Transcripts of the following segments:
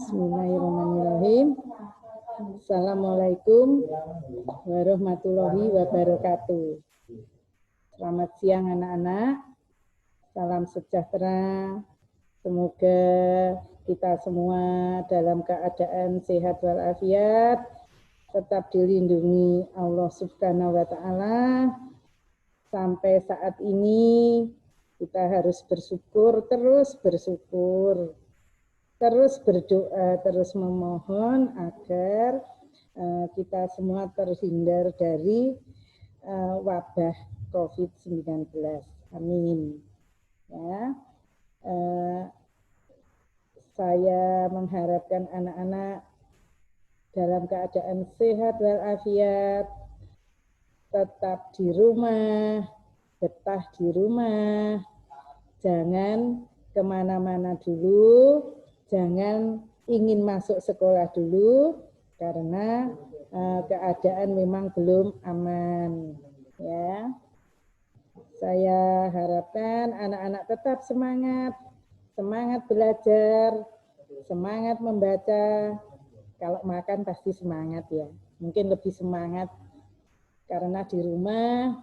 Bismillahirrahmanirrahim. Assalamualaikum warahmatullahi wabarakatuh. Selamat siang anak-anak. Salam sejahtera. Semoga kita semua dalam keadaan sehat walafiat, tetap dilindungi Allah Subhanahu wa taala. Sampai saat ini kita harus bersyukur, terus bersyukur. Terus berdoa, terus memohon agar kita semua terhindar dari wabah COVID-19. Amin. Ya, saya mengharapkan anak-anak dalam keadaan sehat walafiat, tetap di rumah, betah di rumah, jangan kemana-mana dulu. Jangan ingin masuk sekolah dulu karena keadaan memang belum aman. Ya, saya harapkan anak-anak tetap semangat, semangat belajar, semangat membaca. Kalau makan pasti semangat ya, mungkin lebih semangat karena di rumah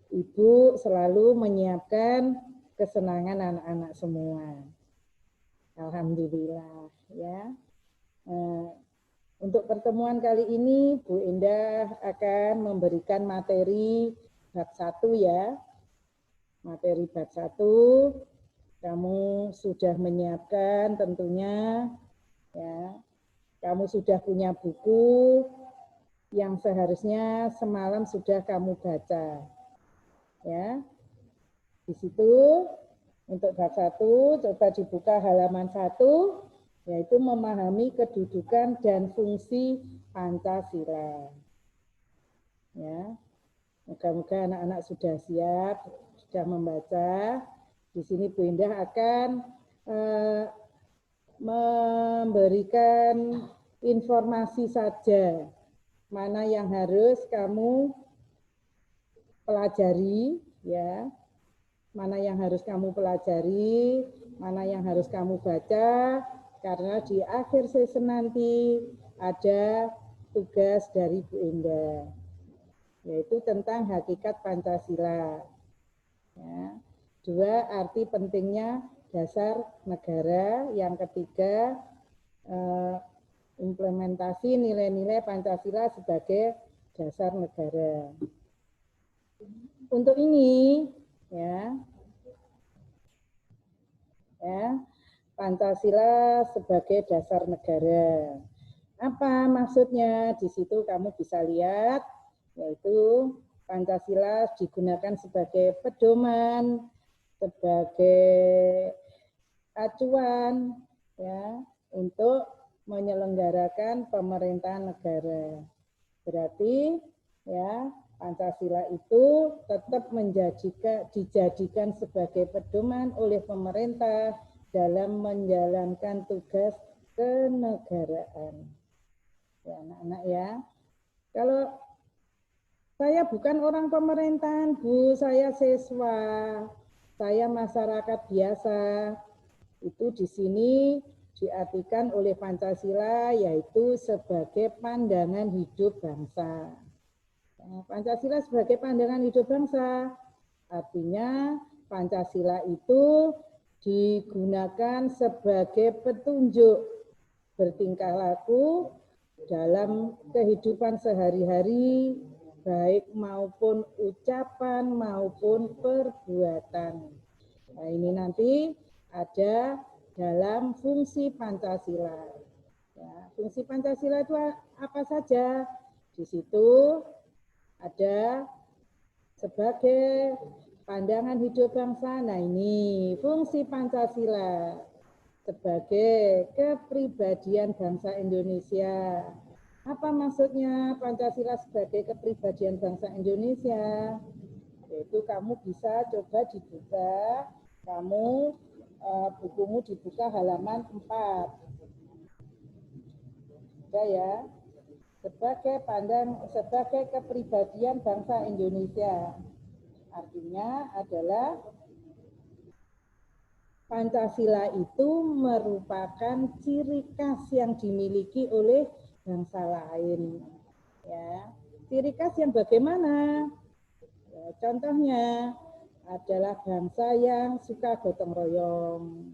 ibu selalu menyiapkan kesenangan anak-anak semua. Alhamdulillah ya. Untuk pertemuan kali ini Bu Endah akan memberikan materi bab 1 ya. Materi bab 1 kamu sudah menyiapkan tentunya ya. Kamu sudah punya buku yang seharusnya semalam sudah kamu baca. Ya. Di situ untuk bab 1, coba dibuka halaman 1, yaitu memahami kedudukan dan fungsi Pancasila. Ya, moga-moga anak-anak sudah siap, sudah membaca. Di sini Bu Indah akan memberikan informasi saja, mana yang harus kamu pelajari, ya. Mana yang harus kamu pelajari, mana yang harus kamu baca, karena di akhir season nanti ada tugas dari Bu Indah, yaitu tentang hakikat Pancasila. Ya. 2, arti pentingnya dasar negara. Yang ketiga, implementasi nilai-nilai Pancasila sebagai dasar negara. Untuk ini, ya, Pancasila sebagai dasar negara. Apa maksudnya? Di situ kamu bisa lihat, yaitu Pancasila digunakan sebagai pedoman, sebagai acuan, ya, untuk menyelenggarakan pemerintahan negara. Berarti, ya, Pancasila itu tetap dijadikan sebagai pedoman oleh pemerintah dalam menjalankan tugas kenegaraan. Ya, anak-anak ya. Kalau saya bukan orang pemerintahan, Bu, saya siswa, saya masyarakat biasa. Itu di sini diartikan oleh Pancasila yaitu sebagai pandangan hidup bangsa. Pancasila sebagai pandangan hidup bangsa, artinya Pancasila itu digunakan sebagai petunjuk bertingkah laku dalam kehidupan sehari-hari, baik maupun ucapan maupun perbuatan. Nah, ini nanti ada dalam fungsi Pancasila. Ya, fungsi Pancasila itu apa saja? Di situ ada sebagai pandangan hidup bangsa. Nah, ini fungsi Pancasila sebagai kepribadian bangsa Indonesia. Apa maksudnya Pancasila sebagai kepribadian bangsa Indonesia? Yaitu kamu bisa coba dibuka, kamu bukumu dibuka halaman 4. Ada ya? Sebagai kepribadian bangsa Indonesia. Artinya adalah Pancasila itu merupakan ciri khas yang dimiliki oleh bangsa lain. Ya, ciri khas yang bagaimana? Ya, contohnya adalah bangsa yang suka gotong royong,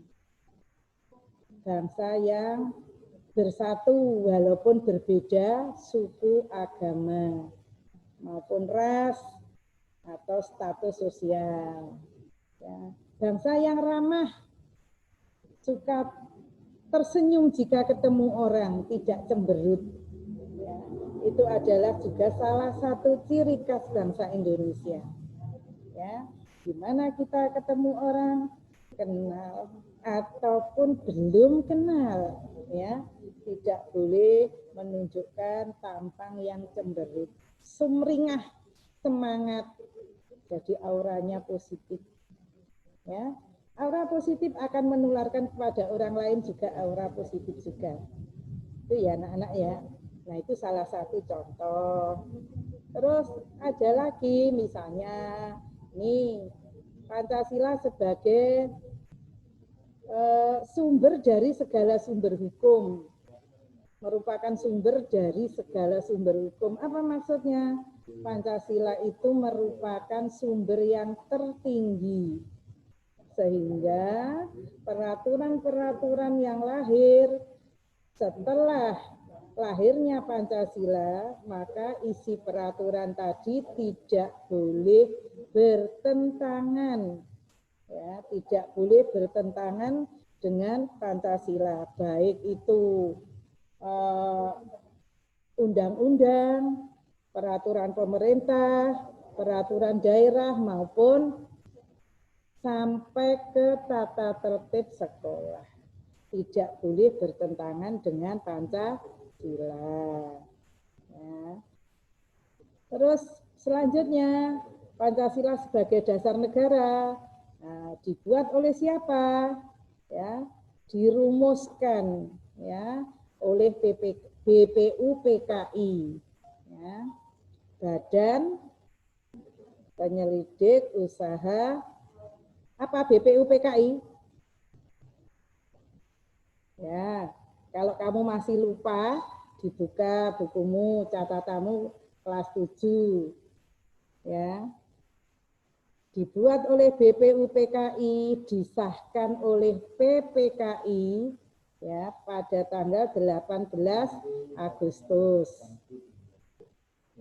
bangsa yang bersatu walaupun berbeda suku, agama, maupun ras atau status sosial. Ya, bangsa yang ramah, suka tersenyum jika ketemu orang, tidak cemberut. Ya, itu adalah juga salah satu ciri khas bangsa Indonesia. Ya, gimana kita ketemu orang, kenal ataupun belum kenal, ya, tidak boleh menunjukkan tampang yang cemberut, sumringah, semangat, jadi auranya positif. Ya, aura positif akan menularkan kepada orang lain juga aura positif juga. Itu ya anak-anak ya. Nah itu salah satu contoh. Terus ada lagi misalnya nih Pancasila sebagai sumber dari segala sumber hukum, merupakan sumber dari segala sumber hukum. Apa maksudnya? Pancasila itu merupakan sumber yang tertinggi, sehingga peraturan-peraturan yang lahir setelah lahirnya Pancasila, maka isi peraturan tadi tidak boleh bertentangan, ya, tidak boleh bertentangan dengan Pancasila, baik itu undang-undang, peraturan pemerintah, peraturan daerah maupun sampai ke tata tertib sekolah. Tidak boleh bertentangan dengan Pancasila. Ya. Terus selanjutnya Pancasila sebagai dasar negara, nah, dibuat oleh siapa? Ya, dirumuskan ya oleh BPUPKI, ya, Badan Penyelidik Usaha apa BPUPKI? Ya, kalau kamu masih lupa, dibuka bukumu, catatanmu kelas 7. Ya. Dibuat oleh BPUPKI, disahkan oleh PPKI ya pada tanggal 18 Agustus.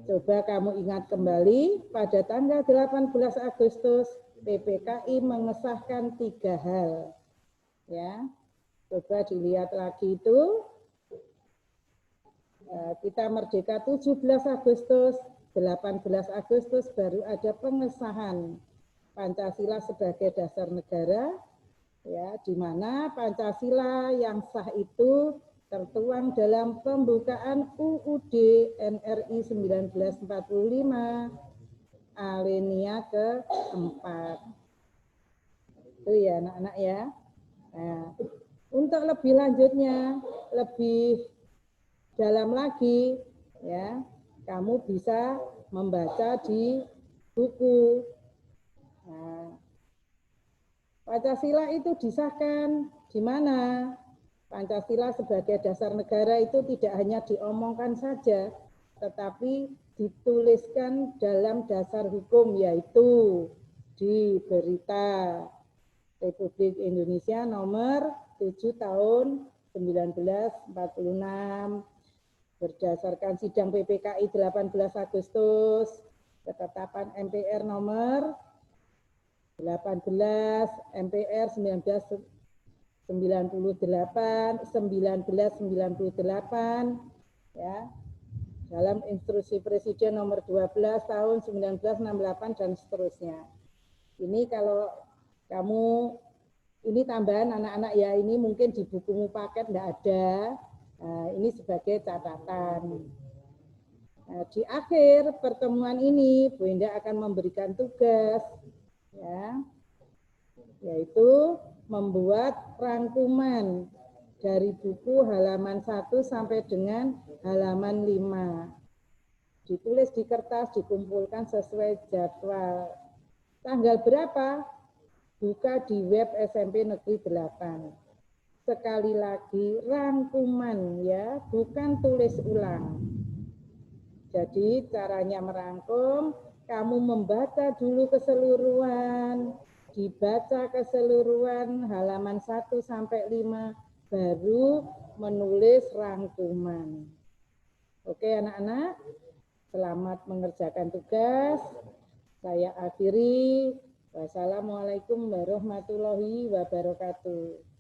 Coba kamu ingat kembali, pada tanggal 18 Agustus PPKI mengesahkan 3 hal. Ya. Coba dilihat lagi itu, kita merdeka 17 Agustus, 18 Agustus baru ada pengesahan Pancasila sebagai dasar negara, ya, di mana Pancasila yang sah itu tertuang dalam pembukaan UUD NRI 1945 alinea ke-4. Itu ya anak-anak ya. Nah, untuk lebih lanjutnya, lebih dalam lagi, ya, kamu bisa membaca di buku. Nah, Pancasila itu disahkan di mana? Pancasila sebagai dasar negara itu tidak hanya diomongkan saja, tetapi dituliskan dalam dasar hukum, yaitu di Berita Republik Indonesia nomor 7 tahun 1946, berdasarkan sidang PPKI 18 Agustus, ketetapan MPR nomor 18, MPR 1998, ya, dalam instruksi Presiden nomor 12 tahun 1968 dan seterusnya. Ini kalau kamu, ini tambahan anak-anak ya, ini mungkin di bukumu paket enggak ada. Nah, ini sebagai catatan. Nah, di akhir pertemuan ini Bu Indah akan memberikan tugas, ya, yaitu membuat rangkuman dari buku halaman 1 sampai dengan halaman 5. Ditulis di kertas, dikumpulkan sesuai jadwal. Tanggal berapa? buka di web SMP Negeri 8. Sekali lagi, rangkuman ya, bukan tulis ulang. Jadi caranya merangkum, kamu membaca dulu keseluruhan, dibaca keseluruhan halaman 1 sampai 5, baru menulis rangkuman. Oke anak-anak, selamat mengerjakan tugas. Saya akhiri. Wassalamualaikum warahmatullahi wabarakatuh.